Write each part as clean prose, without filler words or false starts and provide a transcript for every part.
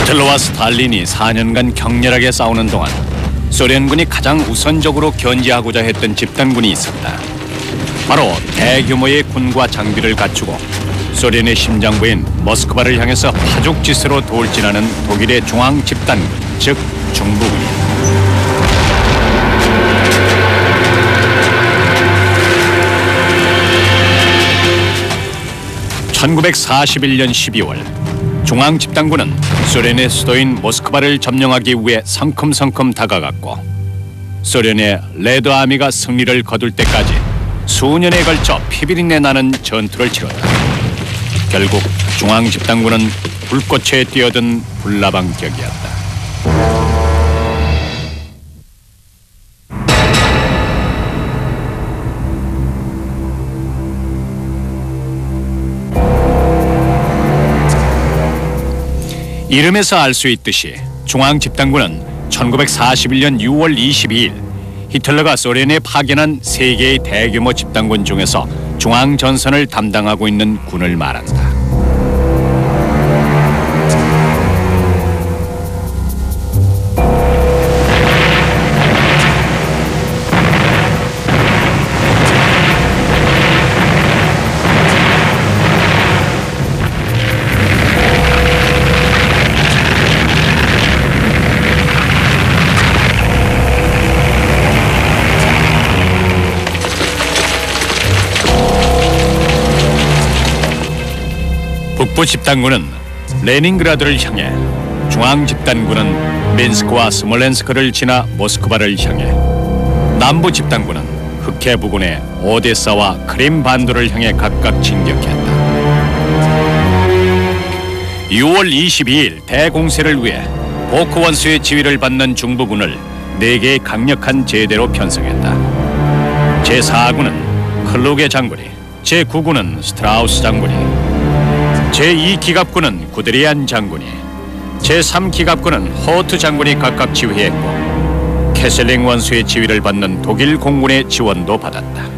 히틀러와 스탈린이 4년간 격렬하게 싸우는 동안 소련군이 가장 우선적으로 견제하고자 했던 집단군이 있었다. 바로 대규모의 군과 장비를 갖추고 소련의 심장부인 모스크바를 향해서 파죽지세로 돌진하는 독일의 중앙 집단군, 즉 중부군이다. 1941년 12월 중앙집단군은 소련의 수도인 모스크바를 점령하기 위해 성큼성큼 다가갔고 소련의 레드아미가 승리를 거둘 때까지 수년에 걸쳐 피비린내 나는 전투를 치렀다. 결국 중앙집단군은 불꽃에 뛰어든 불나방격이었다. 이름에서 알 수 있듯이 중앙집단군은 1941년 6월 22일 히틀러가 소련에 파견한 세 개의 대규모 집단군 중에서 중앙전선을 담당하고 있는 군을 말한다. 북부 집단군은 레닌그라드를 향해, 중앙 집단군은 민스크와 스몰렌스크를 지나 모스크바를 향해, 남부 집단군은 흑해 부근의 오데사와 크림 반도를 향해 각각 진격했다. 6월 22일 대공세를 위해 보크 원수의 지휘를 받는 중부군을 4개의 강력한 제대로 편성했다. 제4군은 클루게 장군이, 제9군은 스트라우스 장군이, 제2기갑군은 구드리안 장군이, 제3기갑군은 호트 장군이 각각 지휘했고 캐슬링 원수의 지휘를 받는 독일 공군의 지원도 받았다.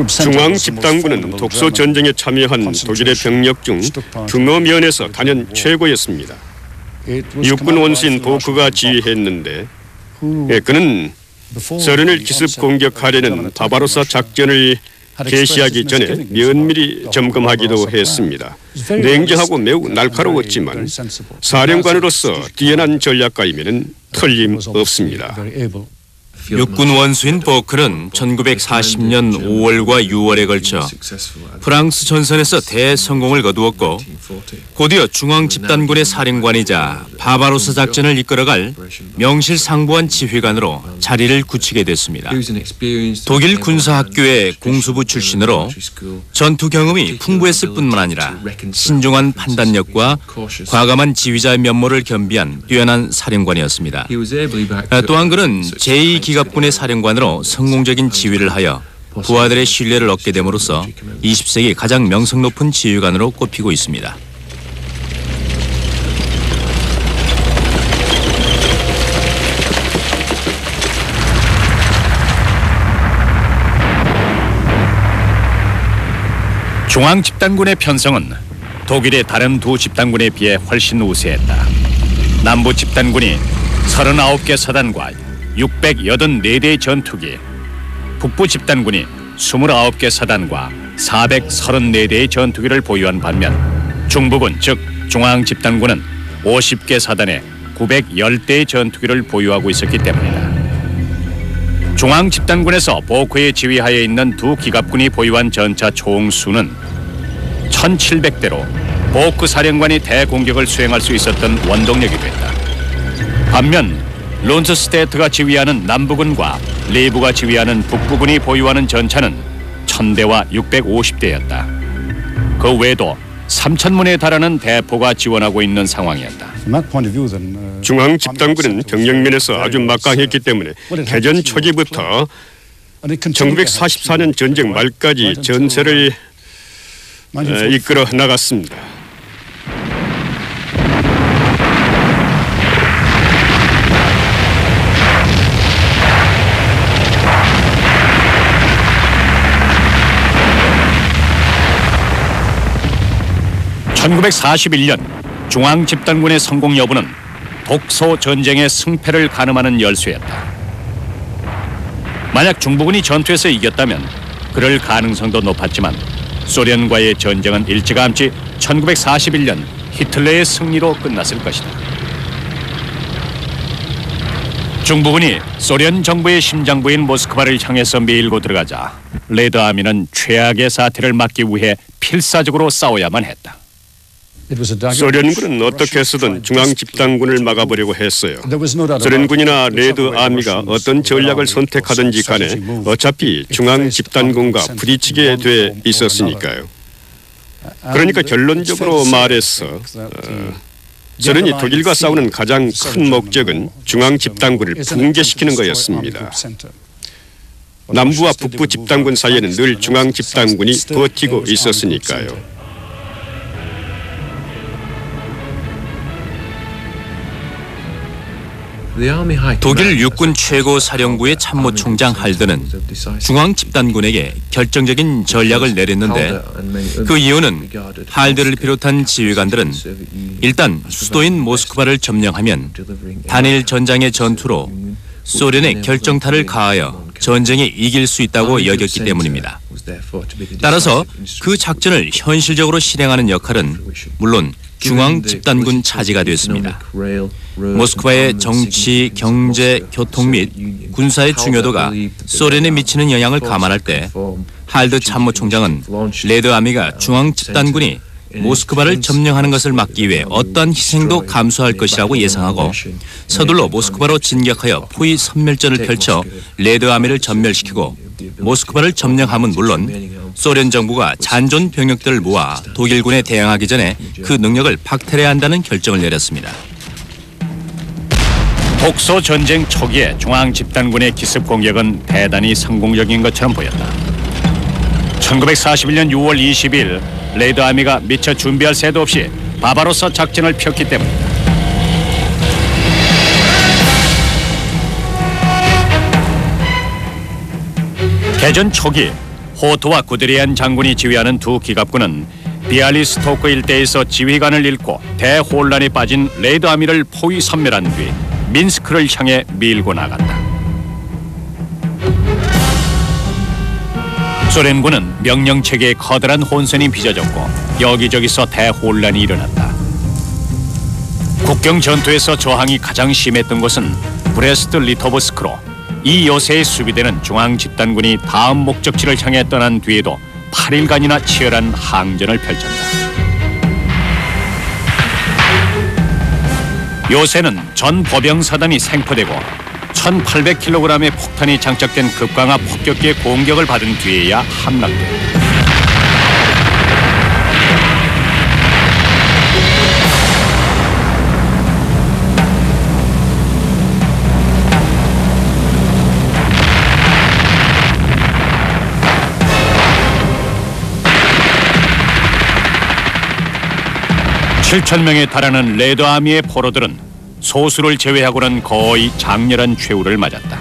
중앙 집단군은 독소 전쟁에 참여한 독일의 병력 중 규모 면에서 단연 최고였습니다. 육군 원수인 보크가 지휘했는데 그는 소련을 기습 공격하려는 바바로사 작전을 개시하기 전에 면밀히 점검하기도 했습니다. 냉정하고 매우 날카로웠지만 사령관으로서 뛰어난 전략가이면 틀림없습니다. 육군 원수인 보크는 1940년 5월과 6월에 걸쳐 프랑스 전선에서 대성공을 거두었고 곧이어 중앙집단군의 사령관이자 바바로사 작전을 이끌어갈 명실상부한 지휘관으로 자리를 굳히게 됐습니다. 독일 군사학교의 공수부 출신으로 전투 경험이 풍부했을 뿐만 아니라 신중한 판단력과 과감한 지휘자의 면모를 겸비한 뛰어난 사령관이었습니다. 또한 그는 제2기갑군의 사령관으로 성공적인 지휘를 하여 부하들의 신뢰를 얻게 됨으로써 20세기 가장 명성 높은 지휘관으로 꼽히고 있습니다. 중앙집단군의 편성은 독일의 다른 두 집단군에 비해 훨씬 우세했다. 남부 집단군이 39개 사단과 684대의 전투기, 북부 집단군이 29개 사단과 434대의 전투기를 보유한 반면 중부군 즉 중앙집단군은 50개 사단에 910대의 전투기를 보유하고 있었기 때문이다. 중앙집단군에서 보크의 지휘하에 있는 두 기갑군이 보유한 전차 총수는 1700대로 보크 사령관이 대공격을 수행할 수 있었던 원동력이 됐다. 반면 론스스테트가 지휘하는 남부군과 리브가 지휘하는 북부군이 보유하는 전차는 1000대와 650대였다. 그 외에도 3000문에 달하는 대포가 지원하고 있는 상황이었다. 중앙 집단군은 병력면에서 아주 막강했기 때문에 개전 초기부터 1944년 전쟁 말까지 전세를 이끌어 나갔습니다. (1941년) 중앙 집단군의 성공 여부는 독소 전쟁의 승패를 가늠하는 열쇠였다. 만약 중부군이 전투에서 이겼다면 그럴 가능성도 높았지만 소련과의 전쟁은 일찌감치 1941년 히틀러의 승리로 끝났을 것이다. 중부군이 소련 정부의 심장부인 모스크바를 향해서 밀고 들어가자 레드아미는 최악의 사태를 막기 위해 필사적으로 싸워야만 했다. 소련군은 어떻게 해서든 중앙 집단군을 막아보려고 했어요. 소련군이나 레드아미가 어떤 전략을 선택하든지 간에 어차피 중앙 집단군과 부딪히게 돼 있었으니까요. 그러니까 결론적으로 말해서 소련이 독일과 싸우는 가장 큰 목적은 중앙 집단군을 붕괴시키는 거였습니다. 남부와 북부 집단군 사이에는 늘 중앙 집단군이 버티고 있었으니까요. 독일 육군 최고 사령부의 참모총장 할드는 중앙 집단군에게 결정적인 전략을 내렸는데 그 이유는 할드를 비롯한 지휘관들은 일단 수도인 모스크바를 점령하면 단일 전장의 전투로 소련의 결정타를 가하여 전쟁에 이길 수 있다고 여겼기 때문입니다. 따라서 그 작전을 현실적으로 실행하는 역할은 물론 중앙 집단군 차지가 됐습니다. 모스크바의 정치, 경제, 교통 및 군사의 중요도가 소련에 미치는 영향을 감안할 때 할드 참모총장은 레드아미가 중앙 집단군이 모스크바를 점령하는 것을 막기 위해 어떠한 희생도 감수할 것이라고 예상하고 서둘러 모스크바로 진격하여 포위 섬멸전을 펼쳐 레드아미를 전멸시키고 모스크바를 점령함은 물론 소련 정부가 잔존 병력들을 모아 독일군에 대항하기 전에 그 능력을 박탈해야 한다는 결정을 내렸습니다. 독소 전쟁 초기에 중앙 집단군의 기습 공격은 대단히 성공적인 것처럼 보였다. 1941년 6월 20일 레드아미가 미처 준비할 새도 없이 바바로사 작전을 폈기 때문이다. 개전 초기 호트와 구드리안 장군이 지휘하는 두 기갑군은 비알리스토크 일대에서 지휘관을 잃고 대혼란에 빠진 레드아미를 포위 섬멸한 뒤 민스크를 향해 밀고 나간다. 소련군은 명령체계의 커다란 혼선이 빚어졌고 여기저기서 대혼란이 일어났다. 국경 전투에서 저항이 가장 심했던 곳은 브레스트 리토브스크로 이 요새에 수비되는 중앙 집단군이 다음 목적지를 향해 떠난 뒤에도 8일간이나 치열한 항전을 펼쳤다. 요새는 전 보병사단이 생포되고 1800kg의 폭탄이 장착된 급강화 폭격기의 공격을 받은 뒤에야 함락됐다. (7,000명에) 달하는 레드아미의 포로들은 소수를 제외하고는 거의 장렬한 최후를 맞았다.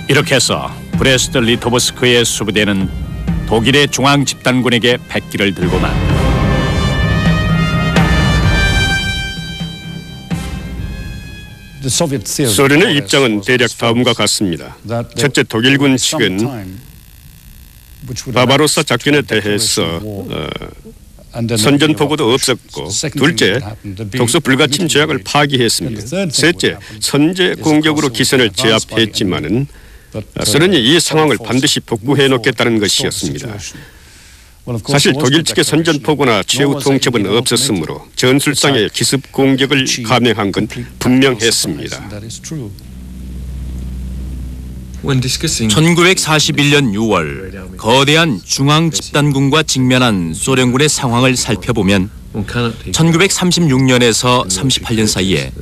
이렇게 해서 브레스트 리토브스크에 수비되는 독일의 중앙 집단군에게 백기를 들고 만다. 소련의 입장은 대략 다음과 같습니다. 첫째, 독일군 측은 바바로사 작전에 대해서 선전포고도 없었고, 둘째, 독소 불가침 조약을 파기했습니다. 셋째, 선제 공격으로 기선을 제압했지만은 소련이 이 상황을 반드시 복구해 놓겠다는 것이었습니다. 사실 독일 측의 선전포고나 최후 통첩은 없었으므로 전술상의 기습 공격을 감행한 건 분명했습니다. 1941년 6월 거대한 중앙 집단군과 직면한 소련군의 상황을 살펴보면 1936년에서 38년 사이에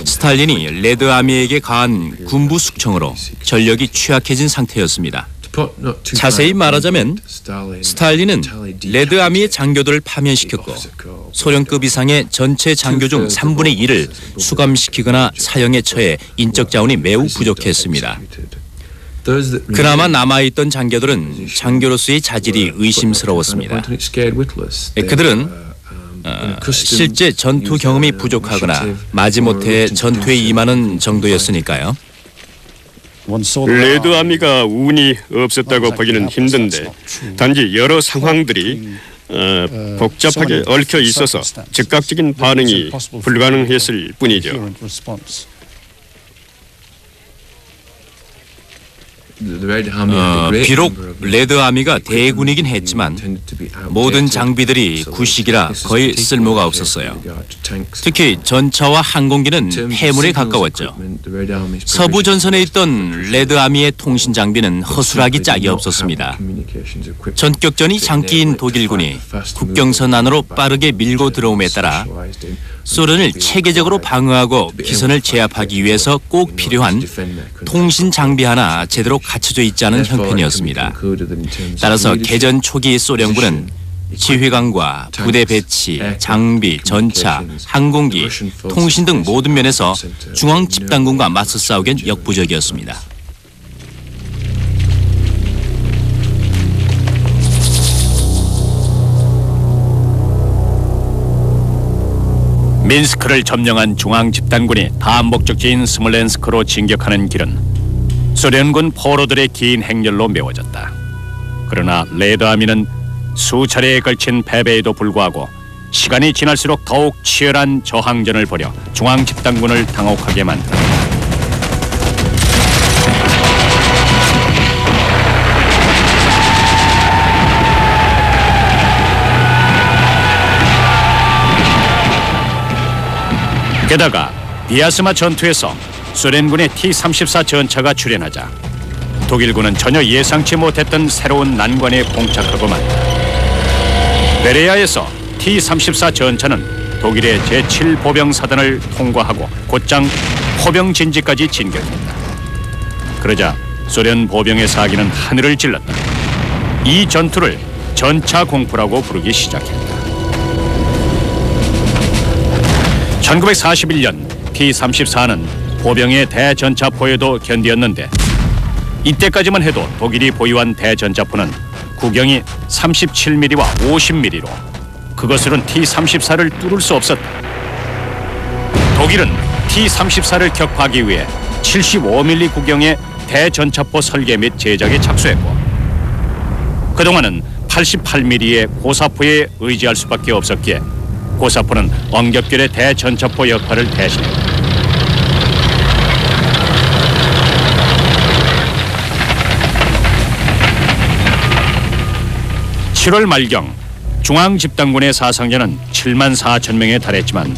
스탈린이 레드아미에게 가한 군부 숙청으로 전력이 취약해진 상태였습니다. 자세히 말하자면 스탈린은 레드아미의 장교들을 파면시켰고 소련급 이상의 전체 장교 중 3분의 1을 수감시키거나 사형에 처해 인적 자원이 매우 부족했습니다. 그나마 남아있던 장교들은 장교로서의 자질이 의심스러웠습니다. 그들은 실제 전투 경험이 부족하거나 마지못해 전투에 임하는 정도였으니까요. 레드 아미가 운이 없었다고 보기는 힘든데 단지 여러 상황들이 복잡하게 얽혀 있어서 즉각적인 반응이 불가능했을 뿐이죠. 비록 레드 아미가 대군이긴 했지만 모든 장비들이 구식이라 거의 쓸모가 없었어요. 특히 전차와 항공기는 폐물에 가까웠죠. 서부 전선에 있던 레드 아미의 통신 장비는 허술하기 짝이 없었습니다. 전격전이 장기인 독일군이 국경선 안으로 빠르게 밀고 들어옴에 따라 소련을 체계적으로 방어하고 기선을 제압하기 위해서 꼭 필요한 통신 장비 하나 제대로 갖춰져 있지 않은 형편이었습니다. 따라서 개전 초기 소련군은 지휘관과 부대 배치, 장비, 전차, 항공기, 통신 등 모든 면에서 중앙 집단군과 맞서 싸우기엔 역부족이었습니다. 민스크를 점령한 중앙 집단군이 다음 목적지인 스몰렌스크로 진격하는 길은 소련군 포로들의 긴 행렬로 메워졌다. 그러나 레드아미는 수차례에 걸친 패배에도 불구하고 시간이 지날수록 더욱 치열한 저항전을 벌여 중앙 집단군을 당혹하게 만들었다. 게다가 비아스마 전투에서 소련군의 T-34 전차가 출현하자 독일군은 전혀 예상치 못했던 새로운 난관에 봉착하고 만다. 베레아에서 T-34 전차는 독일의 제7보병 사단을 통과하고 곧장 포병 진지까지 진격했다. 그러자 소련 보병의 사기는 하늘을 찔렀다. 이 전투를 전차 공포라고 부르기 시작했다. 1941년 T-34는 보병의 대전차포에도 견디었는데 이때까지만 해도 독일이 보유한 대전차포는 구경이 37mm와 50mm로 그것으로는 T-34를 뚫을 수 없었다. 독일은 T-34를 격파하기 위해 75mm 구경의 대전차포 설계 및 제작에 착수했고 그동안은 88mm의 고사포에 의지할 수밖에 없었기에 고사포는 엉겹결의 대전차포 역할을 대신했다. (7월) 말경 중앙 집단군의 사상자는 7만 4천 명에 달했지만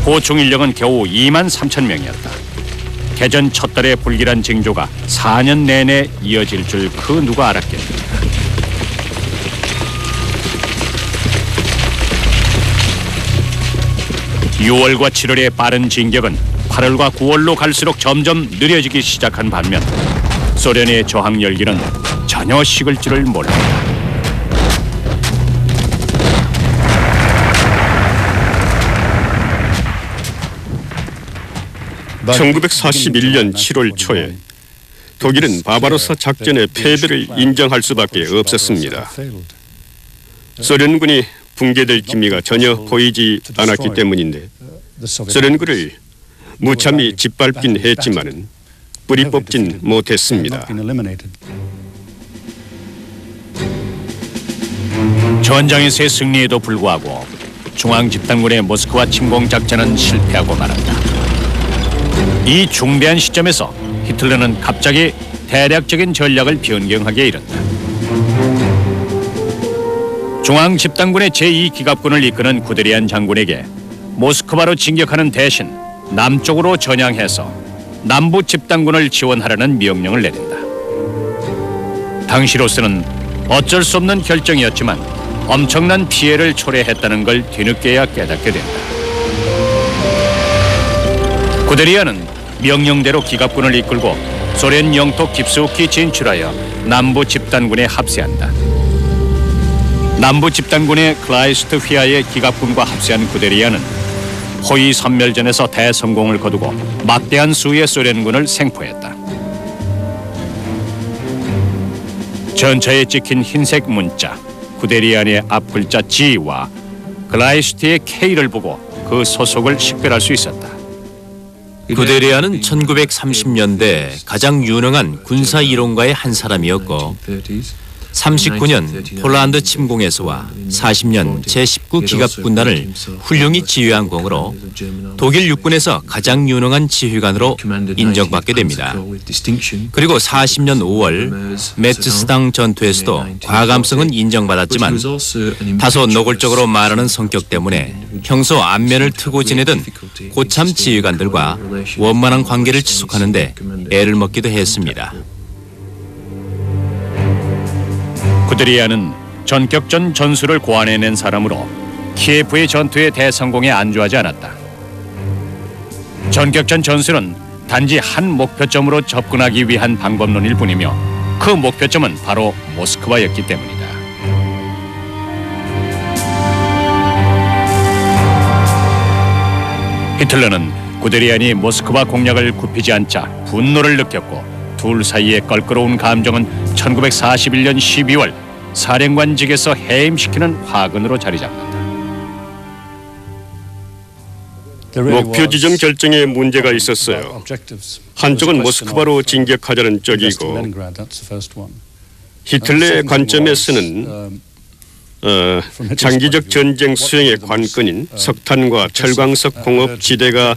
보충 인력은 겨우 2만 3천 명이었다. 개전 첫 달의 불길한 징조가 4년 내내 이어질 줄 그 누가 알았겠는가. 6월과 7월의 빠른 진격은 8월과 9월로 갈수록 점점 느려지기 시작한 반면 소련의 저항 열기는 전혀 식을 줄을 몰랐다. (1941년 7월) 초에 독일은 바바로사 작전의 패배를 인정할 수밖에 없었습니다. 소련군이 붕괴될 기미가 전혀 보이지 않았기 때문인데 소련군을 무참히 짓밟긴 했지만은 뿌리 뽑진 못했습니다. 전장에서의 승리에도 불구하고 중앙 집단군의 모스크바 침공 작전은 실패하고 말았다. 이 중대한 시점에서 히틀러는 갑자기 대략적인 전략을 변경하게 이른다. 중앙 집단군의 제2기갑군을 이끄는 구데리안 장군에게 모스크바로 진격하는 대신 남쪽으로 전향해서 남부 집단군을 지원하라는 명령을 내린다. 당시로서는 어쩔 수 없는 결정이었지만 엄청난 피해를 초래했다는 걸 뒤늦게야 깨닫게 된다. 구데리안은 명령대로 기갑군을 이끌고 소련 영토 깊숙이 진출하여 남부 집단군에 합세한다. 남부 집단군의 클라이스트 휘하의 기갑군과 합세한 구데리안은 호위 선멸전에서 대성공을 거두고 막대한 수의 소련군을 생포했다. 전차에 찍힌 흰색 문자 구데리안의 앞글자 G와 그 글라이스트의 K를 보고 그 소속을 식별할 수 있었다. 구데리아는 1930년대 가장 유능한 군사 이론가의 한 사람이었고 39년 폴란드 침공에서와 40년 제19 기갑군단을 훌륭히 지휘한功으로 독일 육군에서 가장 유능한 지휘관으로 인정받게 됩니다. 그리고 40년 5월 메트스당 전투에서도 과감성은 인정받았지만 다소 노골적으로 말하는 성격 때문에 평소 안면을 트고 지내던 고참 지휘관들과 원만한 관계를 지속하는 데 애를 먹기도 했습니다. 구데리아는 전격전 전술을 고안해낸 사람으로 키예프의 전투의 대성공에 안주하지 않았다. 전격전 전술은 단지 한 목표점으로 접근하기 위한 방법론일 뿐이며 그 목표점은 바로 모스크바였기 때문이다. 히틀러는 구데리안이 모스크바 공략을 굽히지 않자 분노를 느꼈고 둘 사이의 껄끄러운 감정은 1941년 12월 사령관직에서 해임시키는 화근으로 자리 잡는다. 목표 지점 결정에 문제가 있었어요. 한쪽은 모스크바로 진격하자는 쪽이고 히틀러의 관점에서는 장기적 전쟁 수행의 관건인 석탄과 철광석 공업 지대가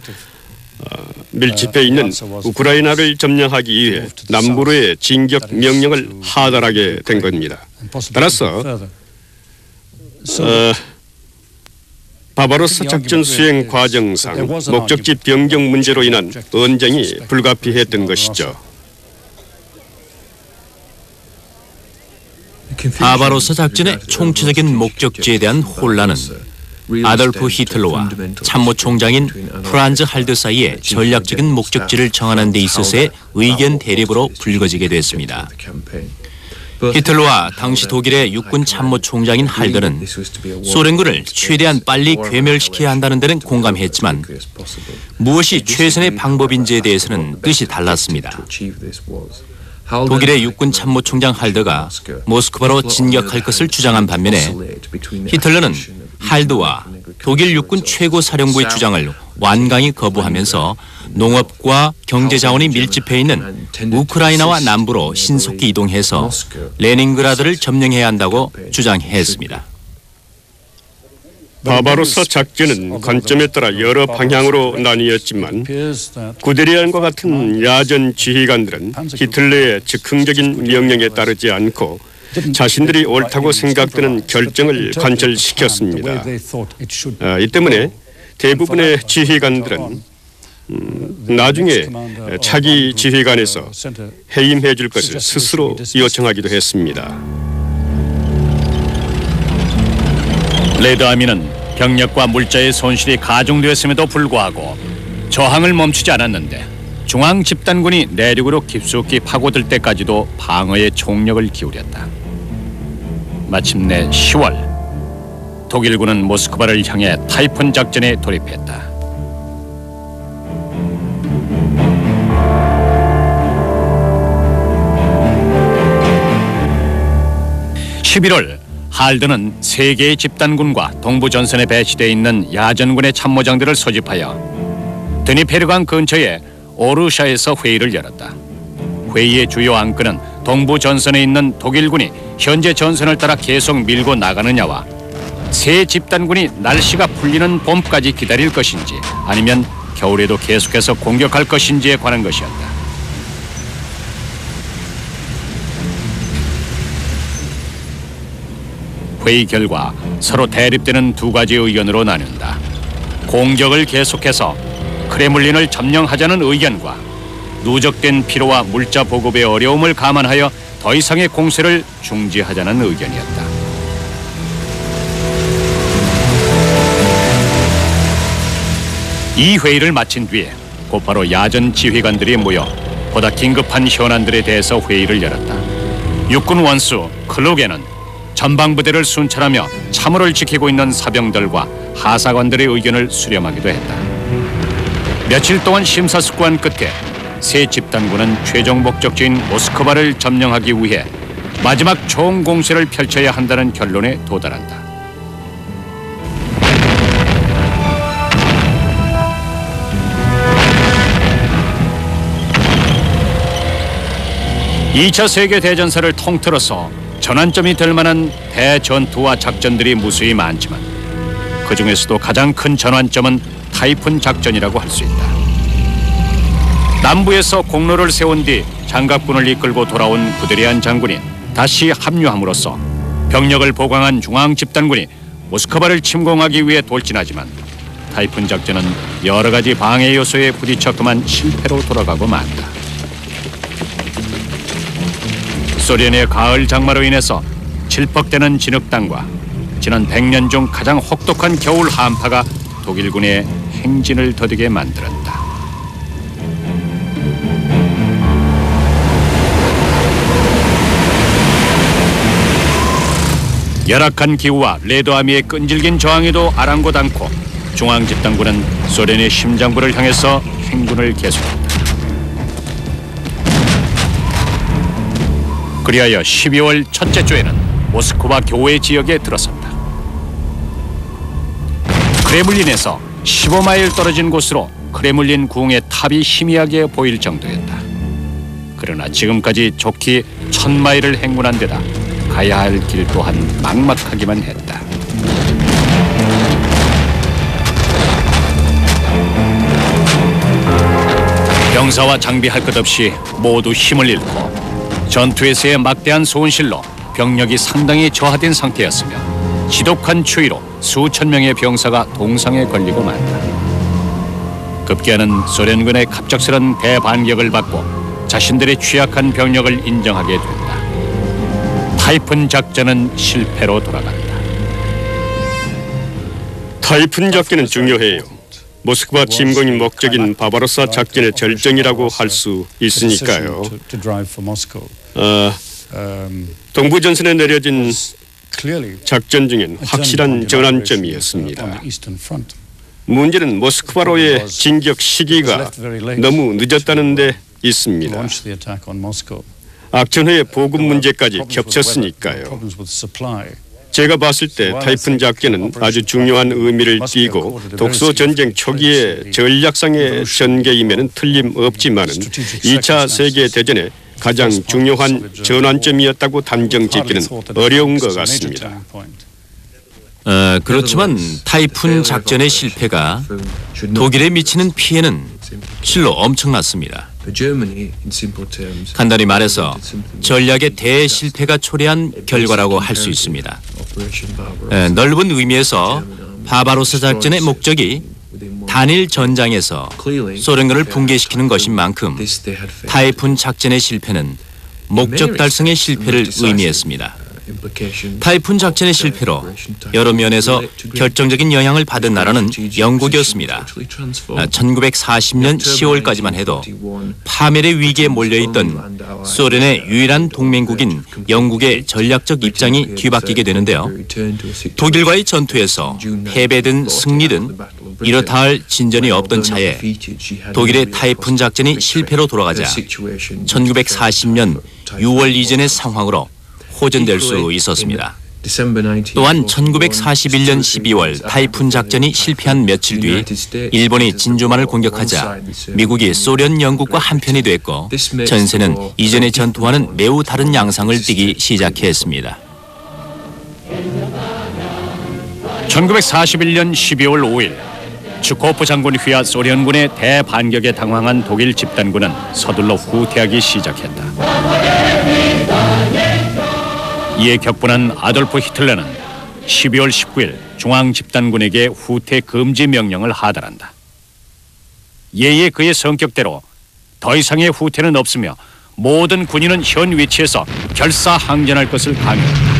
밀집해 있는 우크라이나를 점령하기 위해 남부로의 진격 명령을 하달하게 된 겁니다. 따라서 바바로사 작전 수행 과정상 목적지 변경 문제로 인한 언쟁이 불가피했던 것이죠. 바바로사 작전의 총체적인 목적지에 대한 혼란은 아돌프 히틀러와 참모총장인 프란즈 할더 사이의 전략적인 목적지를 정하는 데 있어서의 의견 대립으로 불거지게 됐습니다. 히틀러와 당시 독일의 육군 참모총장인 할더는 소련군을 최대한 빨리 괴멸시켜야 한다는 데는 공감했지만 무엇이 최선의 방법인지에 대해서는 뜻이 달랐습니다. 독일의 육군 참모총장 할더가 모스크바로 진격할 것을 주장한 반면에 히틀러는 할더와 독일 육군 최고 사령부의 주장을 완강히 거부하면서 농업과 경제 자원이 밀집해 있는 우크라이나와 남부로 신속히 이동해서 레닌그라드를 점령해야 한다고 주장했습니다. 바바로사 작전은 관점에 따라 여러 방향으로 나뉘었지만 구데리안과 같은 야전 지휘관들은 히틀러의 즉흥적인 명령에 따르지 않고 자신들이 옳다고 생각되는 결정을 관철시켰습니다. 이 때문에 대부분의 지휘관들은 나중에 차기 지휘관에서 해임해 줄 것을 스스로 요청하기도 했습니다. 레드아미는 병력과 물자의 손실이 가중되었음에도 불구하고 저항을 멈추지 않았는데 중앙 집단군이 내륙으로 깊숙이 파고들 때까지도 방어에 총력을 기울였다. 마침내 10월 독일군은 모스크바를 향해 타이푼 작전에 돌입했다. (11월) 할더는 세 개의 집단군과 동부 전선에 배치되어 있는 야전군의 참모장들을 소집하여 드니페르강 근처의 오르샤에서 회의를 열었다. 회의의 주요 안건은 동부 전선에 있는 독일군이 현재 전선을 따라 계속 밀고 나가느냐와 세 집단군이 날씨가 풀리는 봄까지 기다릴 것인지 아니면 겨울에도 계속해서 공격할 것인지에 관한 것이었다. 회의 결과 서로 대립되는 두 가지 의견으로 나뉜다. 공격을 계속해서 크레물린을 점령하자는 의견과 누적된 피로와 물자 보급의 어려움을 감안하여 더 이상의 공세를 중지하자는 의견이었다. 이 회의를 마친 뒤에 곧바로 야전 지휘관들이 모여 보다 긴급한 현안들에 대해서 회의를 열었다. 육군 원수 클루게는 전방부대를 순찰하며 참호를 지키고 있는 사병들과 하사관들의 의견을 수렴하기도 했다. 며칠 동안 심사숙고한 끝에 세 집단군은 최종 목적지인 모스크바를 점령하기 위해 마지막 총공세를 펼쳐야 한다는 결론에 도달한다. 2차 세계대전사를 통틀어서 전환점이 될 만한 대전투와 작전들이 무수히 많지만 그 중에서도 가장 큰 전환점은 타이푼 작전이라고 할 수 있다. 남부에서 공로를 세운 뒤 장갑군을 이끌고 돌아온 구데리안 장군이 다시 합류함으로써 병력을 보강한 중앙 집단군이 모스크바를 침공하기 위해 돌진하지만 타이푼 작전은 여러 가지 방해 요소에 부딪혀 그만 실패로 돌아가고 만다. 소련의 가을 장마로 인해서 질퍽대는 진흙탕과 지난 100년 중 가장 혹독한 겨울 한파가 독일군의 행진을 더디게 만들었다. 열악한 기후와 레드아미의 끈질긴 저항에도 아랑곳 않고 중앙 집단군은 소련의 심장부를 향해서 행군을 계속했다. 그리하여 12월 첫째 주에는 모스크바 교외 지역에 들어섰다. 크레물린에서 15마일 떨어진 곳으로 크레물린 궁의 탑이 희미하게 보일 정도였다. 그러나 지금까지 좋기 1000마일을 행군한 데다 가야 할 길 또한 막막하기만 했다. 병사와 장비할 것 없이 모두 힘을 잃고 전투에서의 막대한 손실로 병력이 상당히 저하된 상태였으며 지독한 추위로 수천 명의 병사가 동상에 걸리고 만다. 급기야는 소련군의 갑작스런 대반격을 받고 자신들의 취약한 병력을 인정하게 된다. 타이푼 작전은 실패로 돌아간다. 타이푼 작전은 중요해요. 모스크바 침공이 목적인 바바로사 작전의 절정이라고 할 수 있으니까요. 동부 전선에 내려진 작전 중엔 확실한 전환점이었습니다. 문제는 모스크바로의 진격 시기가 너무 늦었다는 데 있습니다. 악천후의 보급 문제까지 겹쳤으니까요. 제가 봤을 때 타이푼 작전은 아주 중요한 의미를 띠고 독소 전쟁 초기의 전략상의 전개임에는 틀림없지만은 2차 세계대전에 가장 중요한 전환점이었다고 단정짓기는 어려운 것 같습니다. 그렇지만 타이푼 작전의 실패가 독일에 미치는 피해는 실로 엄청났습니다. 간단히 말해서 전략의 대실패가 초래한 결과라고 할 수 있습니다. 넓은 의미에서 바바로사 작전의 목적이 단일 전장에서 소련군을 붕괴시키는 것인 만큼 타이푼 작전의 실패는 목적 달성의 실패를 의미했습니다. 타이푼 작전의 실패로 여러 면에서 결정적인 영향을 받은 나라는 영국이었습니다. 1940년 10월까지만 해도 파멸의 위기에 몰려있던 소련의 유일한 동맹국인 영국의 전략적 입장이 뒤바뀌게 되는데요. 독일과의 전투에서 패배든 승리든 이렇다 할 진전이 없던 차에 독일의 타이푼 작전이 실패로 돌아가자 1940년 6월 이전의 상황으로 호전될 수 있었습니다. 또한 1941년 12월 타이푼 작전이 실패한 며칠 뒤 일본이 진주만을 공격하자 미국이 소련 영국과 한편이 됐고 전세는 이전의 전투와는 매우 다른 양상을 띠기 시작했습니다. 1941년 12월 5일 츠코프 장군이 휘하 소련군의 대반격에 당황한 독일 집단군은 서둘러 후퇴하기 시작했다. 이에 격분한 아돌프 히틀러는 12월 19일 중앙 집단군에게 후퇴 금지 명령을 하달한다. 예의 그의 성격대로 더 이상의 후퇴는 없으며 모든 군인은 현 위치에서 결사항전할 것을 강요한다.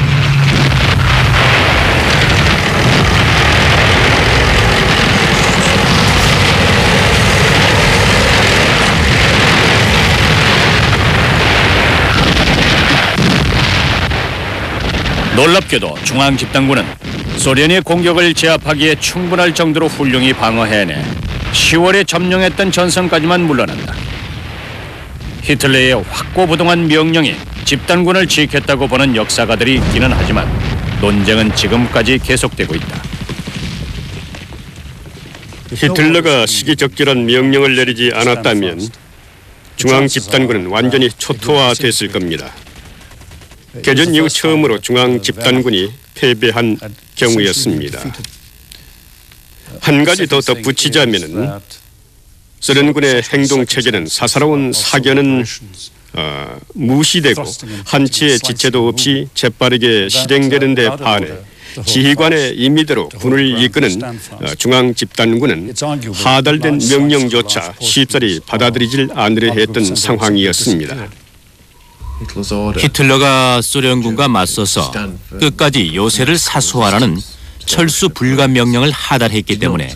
놀랍게도 중앙 집단군은 소련의 공격을 제압하기에 충분할 정도로 훌륭히 방어해내 10월에 점령했던 전선까지만 물러난다. 히틀러의 확고부동한 명령이 집단군을 지켰다고 보는 역사가들이 있기는 하지만 논쟁은 지금까지 계속되고 있다. 히틀러가 시기적절한 명령을 내리지 않았다면 중앙 집단군은 완전히 초토화됐을 겁니다. 개전 이후 처음으로 중앙 집단군이 패배한 경우였습니다. 한 가지 더 덧붙이자면은 소련군의 행동 체계는 사사로운 사견은 무시되고 한치의 지체도 없이 재빠르게 실행되는 데 반해 지휘관의 임의대로 군을 이끄는 중앙 집단군은 하달된 명령조차 쉽사리 받아들이질 않으려 했던 상황이었습니다. 히틀러가 소련군과 맞서서 끝까지 요새를 사수하라는 철수 불가 명령을 하달했기 때문에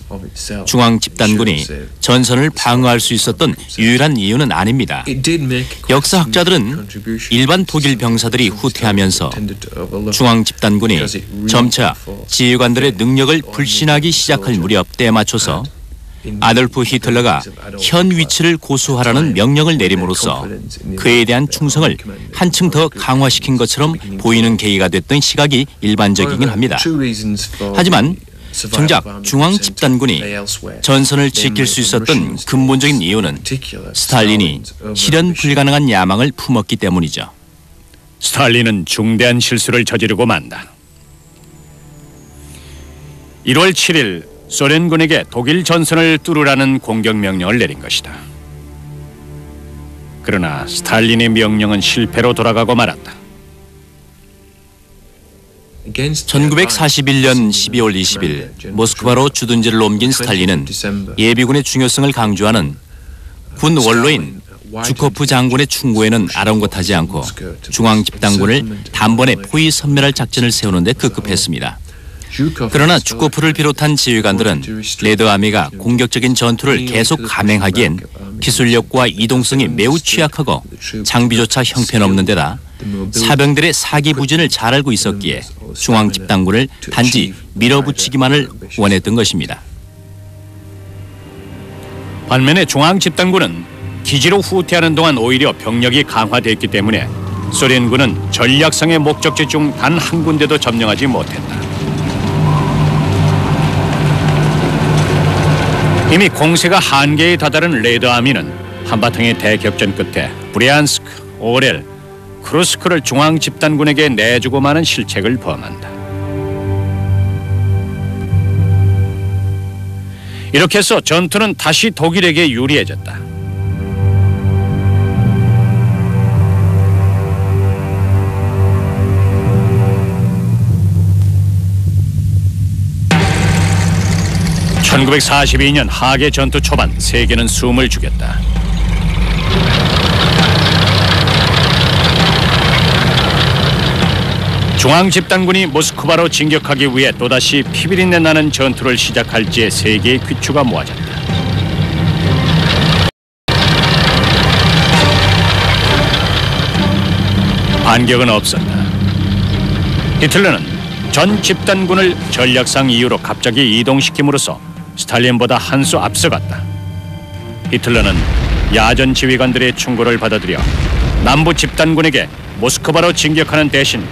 중앙 집단군이 전선을 방어할 수 있었던 유일한 이유는 아닙니다. 역사학자들은 일반 독일 병사들이 후퇴하면서 중앙 집단군이 점차 지휘관들의 능력을 불신하기 시작할 무렵 때에 맞춰서 아돌프 히틀러가 현 위치를 고수하라는 명령을 내림으로써 그에 대한 충성을 한층 더 강화시킨 것처럼 보이는 계기가 됐던 시각이 일반적이긴 합니다. 하지만 정작 중앙 집단군이 전선을 지킬 수 있었던 근본적인 이유는 스탈린이 실현 불가능한 야망을 품었기 때문이죠. 스탈린은 중대한 실수를 저지르고 만다. 1월 7일 소련군에게 독일 전선을 뚫으라는 공격 명령을 내린 것이다. 그러나 스탈린의 명령은 실패로 돌아가고 말았다. 1941년 12월 20일 모스크바로 주둔지를 옮긴 스탈린은 예비군의 중요성을 강조하는 군 원로인 주코프 장군의 충고에는 아랑곳하지 않고 중앙 집단군을 단번에 포위 섬멸할 작전을 세우는 데 급급했습니다. 그러나 주코프를 비롯한 지휘관들은 레드아미가 공격적인 전투를 계속 감행하기엔 기술력과 이동성이 매우 취약하고 장비조차 형편없는 데다 사병들의 사기 부진을 잘 알고 있었기에 중앙 집단군을 단지 밀어붙이기만을 원했던 것입니다. 반면에 중앙 집단군은 기지로 후퇴하는 동안 오히려 병력이 강화됐기 때문에 소련군은 전략상의 목적지 중 단 한 군데도 점령하지 못했다. 이미 공세가 한계에 다다른 레드아미는 한바탕의 대격전 끝에 브리안스크, 오렐, 크루스크를 중앙 집단군에게 내주고 마는 실책을 범한다. 이렇게 해서 전투는 다시 독일에게 유리해졌다. (1942년) 하계 전투 초반 세계는 숨을 죽였다. 중앙 집단군이 모스크바로 진격하기 위해 또다시 피비린내 나는 전투를 시작할지에 세계의 귀추가 모아졌다. 반격은 없었다. 히틀러는 전 집단군을 전략상 이유로 갑자기 이동시킴으로써 스탈린보다 한 수 앞서갔다. 히틀러는 야전 지휘관들의 충고를 받아들여 남부 집단군에게 모스크바로 진격하는 대신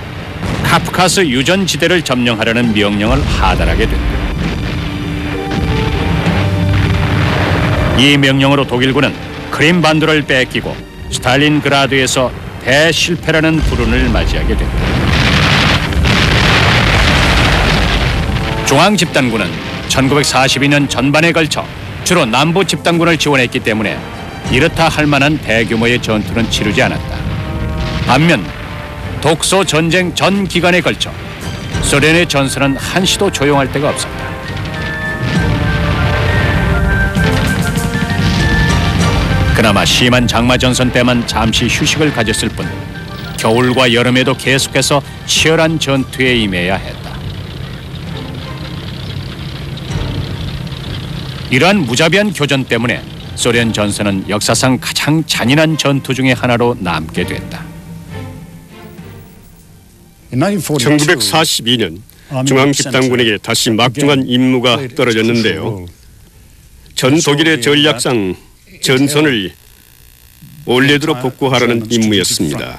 카프카스 유전지대를 점령하려는 명령을 하달하게 된다. 이 명령으로 독일군은 크림반도를 뺏기고 스탈린그라드에서 대실패라는 불운을 맞이하게 된다. 중앙 집단군은 1942년 전반에 걸쳐 주로 남부 집단군을 지원했기 때문에 이렇다 할 만한 대규모의 전투는 치르지 않았다. 반면 독소 전쟁 전 기간에 걸쳐 소련의 전선은 한시도 조용할 데가 없었다. 그나마 심한 장마 전선 때만 잠시 휴식을 가졌을 뿐 겨울과 여름에도 계속해서 치열한 전투에 임해야 했다. 이러한 무자비한 교전 때문에 소련 전선은 역사상 가장 잔인한 전투 중의 하나로 남게 됐다. 1942년 중앙 집단군에게 다시 막중한 임무가 떨어졌는데요. 전 독일의 전략상 전선을 원래대로 복구하라는 임무였습니다.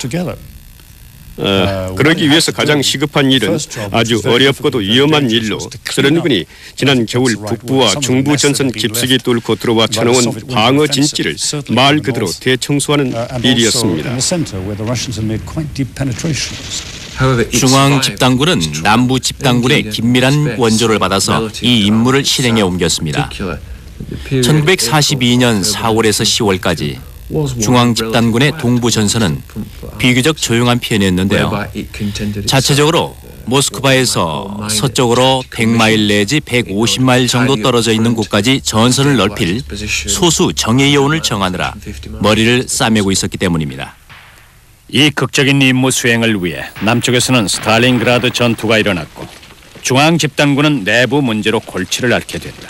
그러기 위해서 가장 시급한 일은 아주 어렵고도 위험한 일로 소련군이 지난 겨울 북부와 중부 전선 깊숙이 뚫고 들어와 쳐놓은 방어 진지를 말 그대로 대청소하는 일이었습니다. 중앙 집단군은 남부 집단군의 긴밀한 원조를 받아서 이 임무를 실행에 옮겼습니다. 1942년 4월에서 10월까지 중앙 집단군의 동부 전선은 비교적 조용한 편이었는데요. 자체적으로 모스크바에서 서쪽으로 100마일 내지 150마일 정도 떨어져 있는 곳까지 전선을 넓힐 소수 정예 요원을 정하느라 머리를 싸매고 있었기 때문입니다. 이 극적인 임무 수행을 위해 남쪽에서는 스탈린그라드 전투가 일어났고 중앙 집단군은 내부 문제로 골치를 앓게 된다.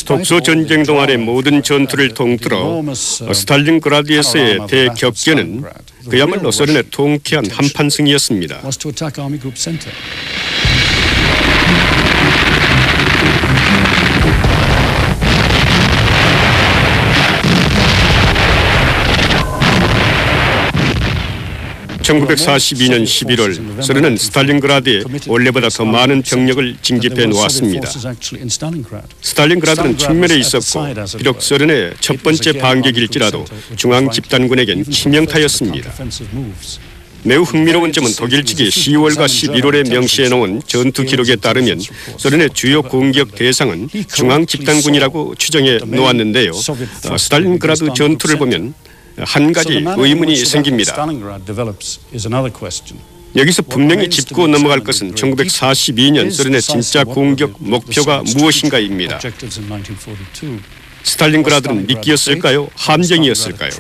독소 전쟁 동안의 모든 전투를 통틀어 스탈린그라드에서의 대격전은 그야말로 소련의 통쾌한 한판승이었습니다. 1942년 11월 소련은 스탈린그라드에 원래보다 더 많은 병력을 징집해 놓았습니다. 스탈린그라드는 측면에 있었고 비록 소련의 첫 번째 반격일지라도 중앙 집단군에겐 치명타였습니다. 매우 흥미로운 점은 독일 측이 10월과 11월에 명시해 놓은 전투 기록에 따르면 소련의 주요 공격 대상은 중앙 집단군이라고 추정해 놓았는데요. 스탈린그라드 전투를 보면 한 가지 의문이 생깁니다. 여기서 분명히 짚고 넘어갈 것은 1942년 소련의 진짜 공격 목표가 무엇인가입니다. 스탈린그라드는 미끼였을까요? 함정이었을까요?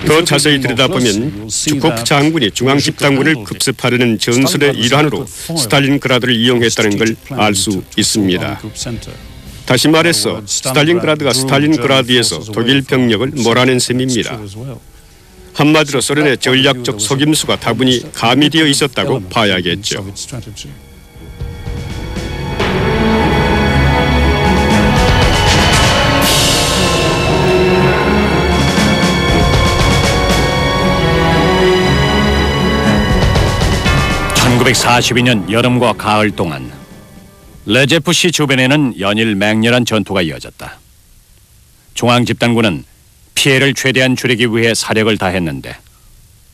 더 자세히 들여다보면 주코프 장군이 중앙 집단군을 급습하려는 전술의 일환으로 스탈린그라드를 이용했다는 걸 알 수 있습니다. 다시 말해서 스탈린그라드가 스탈린그라드에서 독일 병력을 몰아낸 셈입니다. 한마디로 소련의 전략적 속임수가 다분히 가미되어 있었다고 봐야겠죠. (1942년) 여름과 가을 동안 레제프시 주변에는 연일 맹렬한 전투가 이어졌다. 중앙 집단군은 피해를 최대한 줄이기 위해 사력을 다했는데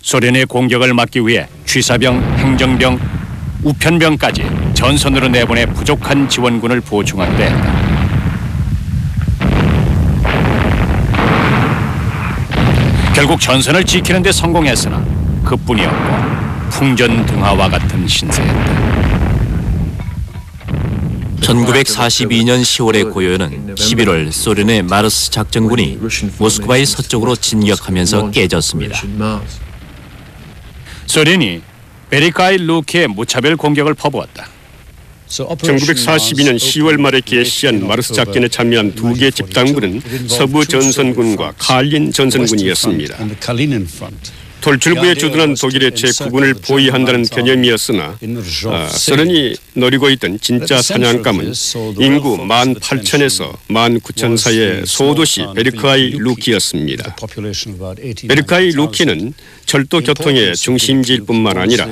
소련의 공격을 막기 위해 취사병, 행정병, 우편병까지 전선으로 내보내 부족한 지원군을 보충하기도 했다. 결국 전선을 지키는 데 성공했으나 그뿐이었고 풍전등화와 같은 신세였다. 1942년 10월의 고요는 11월 소련의 마르스 작전군이 모스크바의 서쪽으로 진격하면서 깨졌습니다. 소련이 베리카이 루키에 무차별 공격을 퍼부었다. 1942년 10월 말에 개시한 마르스 작전에 참여한 두 개 집단군은 서부 전선군과 칼린 전선군이었습니다. 돌출부에 주둔한 독일의 제9군을 포위한다는 개념이었으나 소련이 노리고 있던 진짜 사냥감은 인구 18,000에서 19,000 사이의 소도시 베르크아이 루키였습니다. 베르크아이 루키는 철도 교통의 중심지일 뿐만 아니라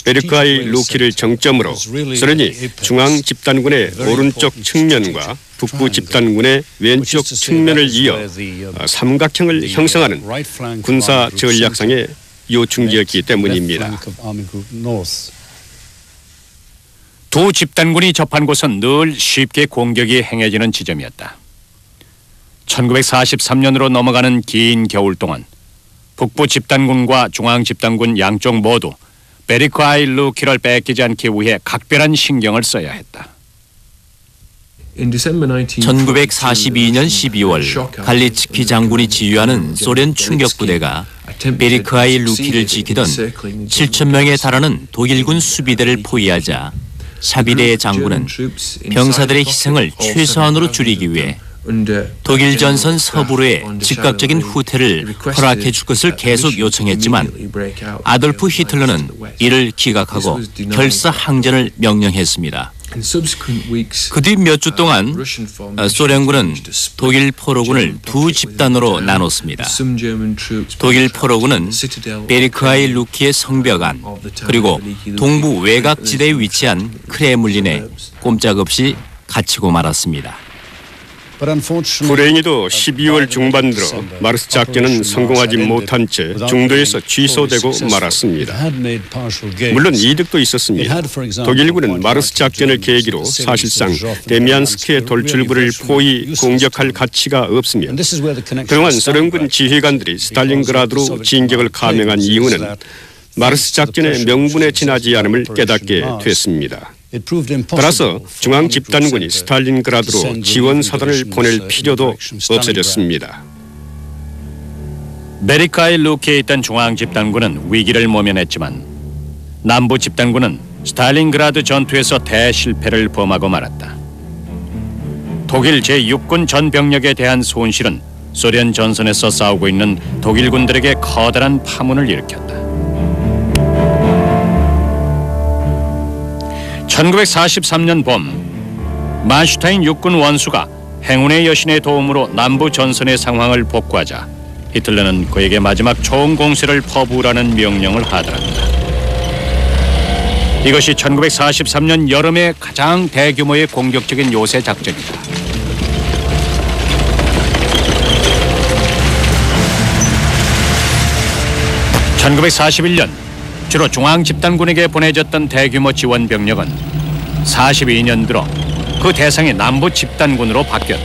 베르크아이 루키를 정점으로 소련이 중앙 집단군의 오른쪽 측면과 북부 집단군의 왼쪽 측면을 이어 삼각형을 형성하는 군사 전략상의 요충지였기 때문입니다. 두 집단군이 접한 곳은 늘 쉽게 공격이 행해지는 지점이었다. 1943년으로 넘어가는 긴 겨울 동안 북부 집단군과 중앙 집단군 양쪽 모두 베리카이 루키를 뺏기지 않기 위해 각별한 신경을 써야 했다. 1942년 12월 갈리츠키 장군이 지휘하는 소련 충격부대가 베리크아이 루키를 지키던 7,000명에 달하는 독일군 수비대를 포위하자 샤비레 장군은 병사들의 희생을 최소한으로 줄이기 위해 독일 전선 서부로의 즉각적인 후퇴를 허락해 줄 것을 계속 요청했지만 아돌프 히틀러는 이를 기각하고 결사 항전을 명령했습니다. 그 뒤 몇 주 동안 소련군은 독일 포로군을 두 집단으로 나눴습니다. 독일 포로군은 베르크하이 루키의 성벽 안 그리고 동부 외곽 지대에 위치한 크레물린에 꼼짝없이 갇히고 말았습니다. 불행히도 12월 중반 들어 마르스 작전은 성공하지 못한 채 중도에서 취소되고 말았습니다. 물론 이득도 있었습니다. 독일군은 마르스 작전을 계기로 사실상 데미안스크의 돌출부를 포위 공격할 가치가 없으며 그동안 소련군 지휘관들이 스탈린그라드로 진격을 감행한 이유는 마르스 작전의 명분에 지나지 않음을 깨닫게 됐습니다. 따라서 중앙집단군이 스탈린그라드로 지원사단을 보낼 필요도 없어졌습니다. 베르크하이 루키에 있던 중앙집단군은 위기를 모면했지만 남부집단군은 스탈린그라드 전투에서 대실패를 범하고 말았다. 독일 제6군 전 병력에 대한 손실은 소련 전선에서 싸우고 있는 독일군들에게 커다란 파문을 일으켰다. 1943년 봄 만슈타인 육군 원수가 행운의 여신의 도움으로 남부 전선의 상황을 복구하자 히틀러는 그에게 마지막 총공세를 퍼부으라는 명령을 하더랍니다. 이것이 1943년 여름의 가장 대규모의 공격적인 요새 작전이다. (1941년) 주로 중앙집단군에게 보내졌던 대규모 지원 병력은 42년 들어 그 대상이 남부집단군으로 바뀌었다.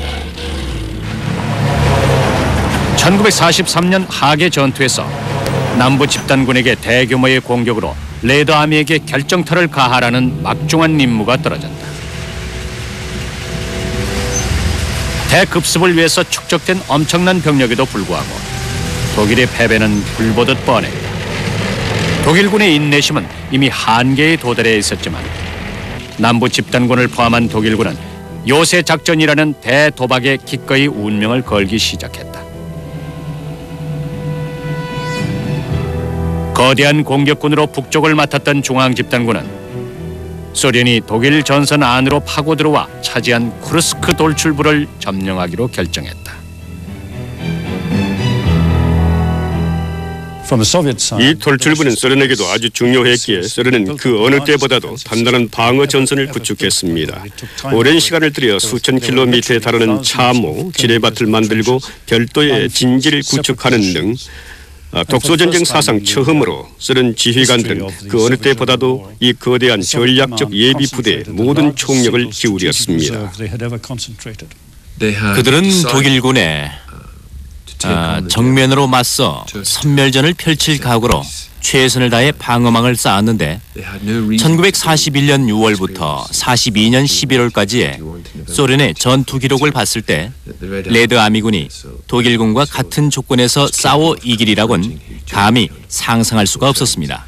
1943년 하계 전투에서 남부집단군에게 대규모의 공격으로 레드아미에게 결정타를 가하라는 막중한 임무가 떨어졌다. 대급습을 위해서 축적된 엄청난 병력에도 불구하고 독일의 패배는 불보듯 뻔했다. 독일군의 인내심은 이미 한계에 도달해 있었지만 남부 집단군을 포함한 독일군은 요새 작전이라는 대도박에 기꺼이 운명을 걸기 시작했다. 거대한 공격군으로 북쪽을 맡았던 중앙집단군은 소련이 독일 전선 안으로 파고들어와 차지한 쿠르스크 돌출부를 점령하기로 결정했다. 이 돌출부는 소련에게도 아주 중요했기에 소련은 그 어느 때보다도 단단한 방어 전선을 구축했습니다. 오랜 시간을 들여 수천 킬로미터에 달하는 참호, 지뢰밭을 만들고 별도의 진지를 구축하는 등 독소전쟁 사상 처음으로 소련 지휘관들은 그 어느 때보다도 이 거대한 전략적 예비 부대에 모든 총력을 기울였습니다. 그들은 독일군에 정면으로 맞서 선멸전을 펼칠 각오로 최선을 다해 방어망을 쌓았는데 1941년 6월부터 42년 11월까지의 소련의 전투 기록을 봤을 때 레드아미군이 독일군과 같은 조건에서 싸워 이기리라고는 감히 상상할 수가 없었습니다.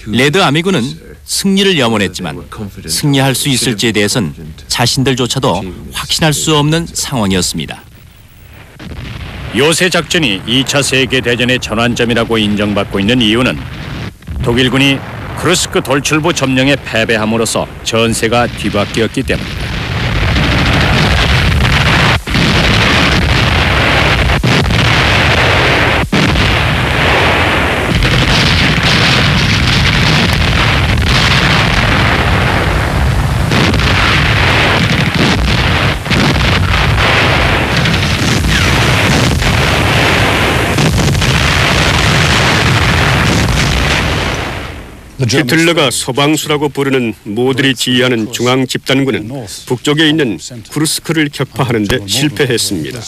레드아미군은 승리를 염원했지만 승리할 수 있을지에 대해선 자신들조차도 확신할 수 없는 상황이었습니다. 요새 작전이 2차 세계대전의 전환점이라고 인정받고 있는 이유는 독일군이 크루스크 돌출부 점령에 패배함으로써 전세가 뒤바뀌었기 때문이다. 히틀러가 서방수라고 부르는 모들이 지휘하는 중앙집단군은 북쪽에 있는 쿠르스크를 격파하는 데 실패했습니다.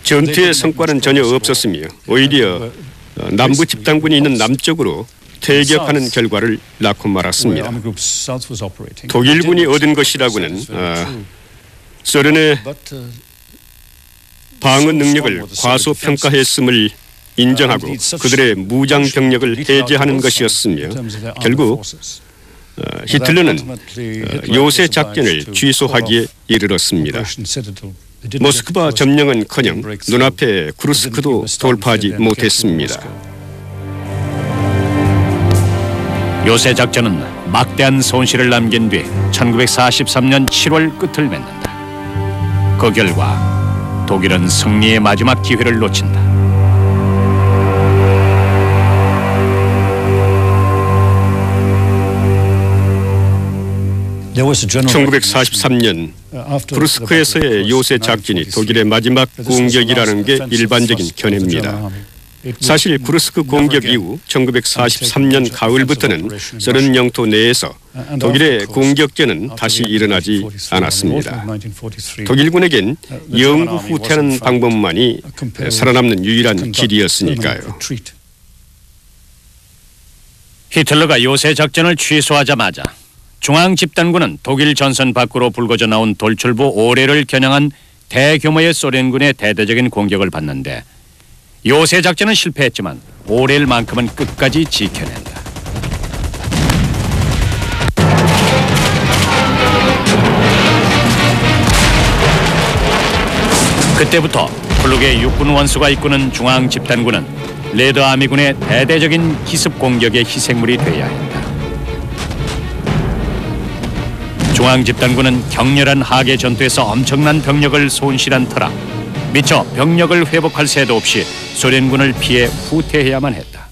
전투의 성과는 전혀 없었으며 오히려 남부집단군이 있는 남쪽으로 퇴격하는 결과를 낳고 말았습니다. 독일군이 얻은 것이라고는 소련의 방어 능력을 과소평가했음을 인정하고 그들의 무장 병력을 해제하는 것이었으며 결국 히틀러는 요새 작전을 취소하기에 이르렀습니다. 모스크바 점령은커녕 눈앞에 쿠르스크도 돌파하지 못했습니다. 요새 작전은 막대한 손실을 남긴 뒤 1943년 7월 끝을 맺는다. 그 결과 독일은 승리의 마지막 기회를 놓친다. 1943년 쿠르스크에서의 요새 작전이 독일의 마지막 공격이라는 게 일반적인 견해입니다. 사실 쿠르스크 공격 이후 1943년 가을부터는 소련 영토 내에서 독일의 공격전은 다시 일어나지 않았습니다. 독일군에겐 영구 후퇴하는 방법만이 살아남는 유일한 길이었으니까요. 히틀러가 요새 작전을 취소하자마자 중앙집단군은 독일 전선 밖으로 불거져 나온 돌출부 오레를 겨냥한 대규모의 소련군의 대대적인 공격을 받는데 요새 작전은 실패했지만 오렐만큼은 끝까지 지켜낸다. 그때부터 플룩의 육군 원수가 이끄는 중앙집단군은 레드아미군의 대대적인 기습 공격의 희생물이 되어야 한다. 중앙집단군은 격렬한 하계 전투에서 엄청난 병력을 손실한 터라 미처 병력을 회복할 새도 없이 소련군을 피해 후퇴해야만 했다.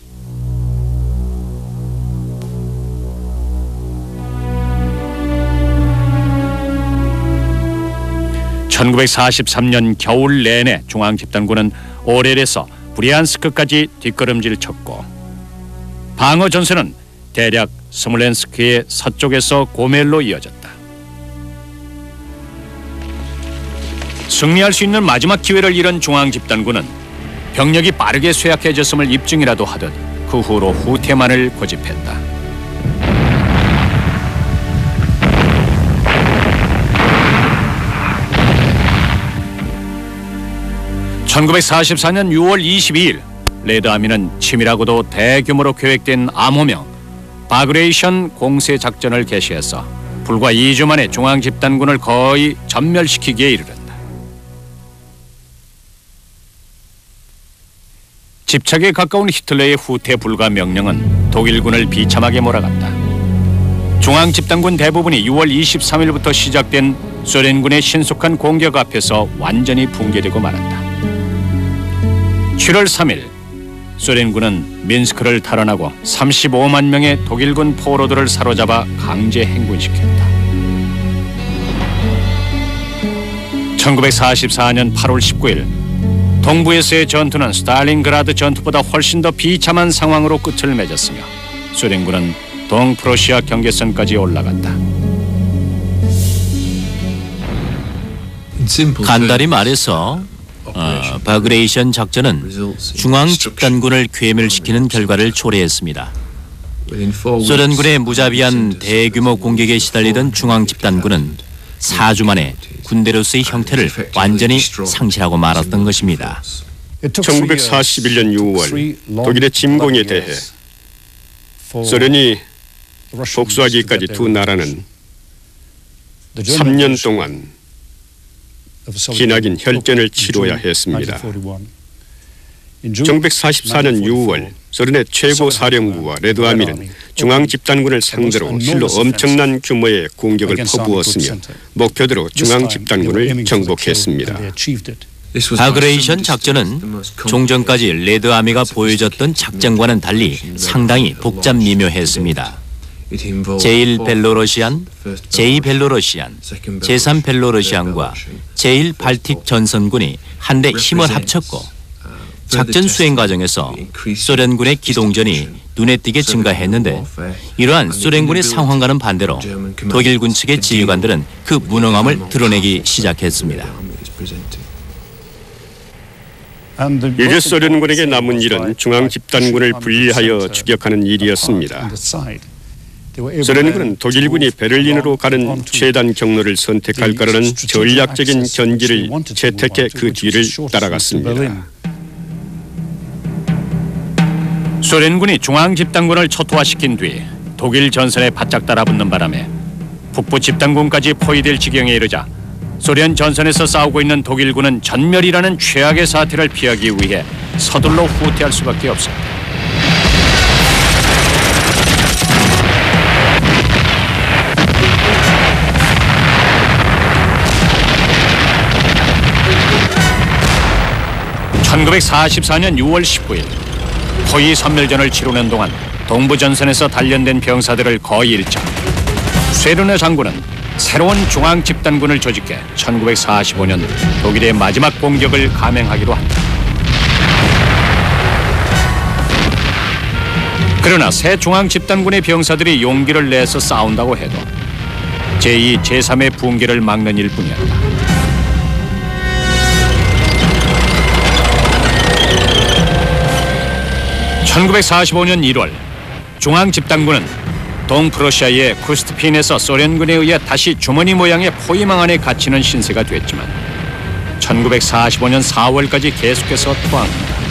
(1943년) 겨울 내내 중앙집단군은 오렐에서 브리안스크까지 뒷걸음질 쳤고 방어 전선은 대략 스몰렌스크의 서쪽에서 고멜로 이어졌다. 승리할 수 있는 마지막 기회를 잃은 중앙집단군은 병력이 빠르게 쇠약해졌음을 입증이라도 하듯 그 후로 후퇴만을 고집했다. (1944년 6월 22일) 레드아미는 치밀하고도 대규모로 계획된 암호명 바그레이션 공세 작전을 개시해서 불과 2주 만에 중앙집단군을 거의 전멸시키기에 이르렀다. 집착에 가까운 히틀러의 후퇴 불가 명령은 독일군을 비참하게 몰아갔다. 중앙집단군 대부분이 6월 23일부터 시작된 소련군의 신속한 공격 앞에서 완전히 붕괴되고 말았다. 7월 3일 소련군은 민스크를 탈환하고 35만 명의 독일군 포로들을 사로잡아 강제 행군시켰다. 1944년 8월 19일 동부에서의 전투는 스탈린그라드 전투보다 훨씬 더 비참한 상황으로 끝을 맺었으며 소련군은 동프로시아 경계선까지 올라갔다. 간단히 말해서 바그레이션 작전은 중앙집단군을 괴멸시키는 결과를 초래했습니다. 소련군의 무자비한 대규모 공격에 시달리던 중앙집단군은 4주 만에 군대로서의 형태를 완전히 상실하고 말았던 것입니다. 1941년 6월 독일의 침공에 대해 소련이 복수하기까지 두 나라는 3년 동안 기나긴 혈전을 치러야 했습니다. 1944년 6월 소련의 최고 사령부와 레드아미는 중앙집단군을 상대로 실로 엄청난 규모의 공격을 퍼부었으며 목표대로 중앙집단군을 정복했습니다. 바그레이션 작전은 종전까지 레드아미가 보여줬던 작전과는 달리 상당히 복잡 미묘했습니다. 제1벨로러시안, 제2벨로러시안, 제3벨로러시안과 제1발틱 전선군이 한데 힘을 합쳤고 작전 수행 과정에서 소련군의 기동전이 눈에 띄게 증가했는데 이러한 소련군의 상황과는 반대로 독일군 측의 지휘관들은 그 무능함을 드러내기 시작했습니다. 이제 소련군에게 남은 일은 중앙집단군을 분리하여 추격하는 일이었습니다. 소련군은 독일군이 베를린으로 가는 최단 경로를 선택할 거라는 전략적인 견지를 채택해 그 뒤를 따라갔습니다. 소련군이 중앙집단군을 초토화시킨 뒤 독일 전선에 바짝 따라붙는 바람에 북부 집단군까지 포위될 지경에 이르자 소련 전선에서 싸우고 있는 독일군은 전멸이라는 최악의 사태를 피하기 위해 서둘러 후퇴할 수밖에 없습니다. (1944년 6월 19일) 포위 선멸전을 치르는 동안 동부 전선에서 단련된 병사들을 거의 잃자 쇠르네 장군은 새로운 중앙 집단군을 조직해 1945년 독일의 마지막 공격을 감행하기로 한다. 그러나 새 중앙 집단군의 병사들이 용기를 내서 싸운다고 해도 제2, 제3의 붕괴를 막는 일뿐이었다. 1945년 1월 중앙 집단군은 동프로시아의 쿠스트핀에서 소련군에 의해 다시 주머니 모양의 포위망 안에 갇히는 신세가 됐지만 1945년 4월까지 계속해서 투항합니다.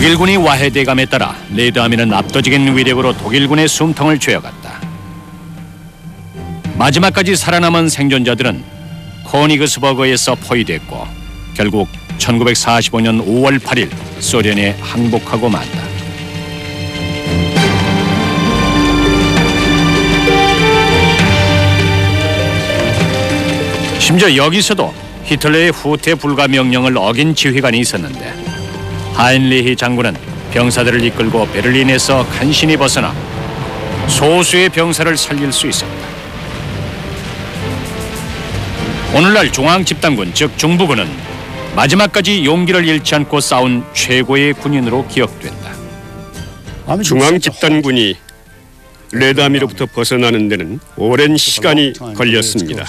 독일군이 와해돼감에 따라 레드아미는 압도적인 위력으로 독일군의 숨통을 죄어갔다. 마지막까지 살아남은 생존자들은 코니그스버그에서 포위됐고 결국 1945년 5월 8일 소련에 항복하고 만다. 심지어 여기서도 히틀러의 후퇴 불가 명령을 어긴 지휘관이 있었는데 하인리히 장군은 병사들을 이끌고 베를린에서 간신히 벗어나 소수의 병사를 살릴 수 있었다. 오늘날 중앙집단군 즉 중부군은 마지막까지 용기를 잃지 않고 싸운 최고의 군인으로 기억된다. 중앙집단군이 레드아미로부터 벗어나는 데는 오랜 시간이 걸렸습니다.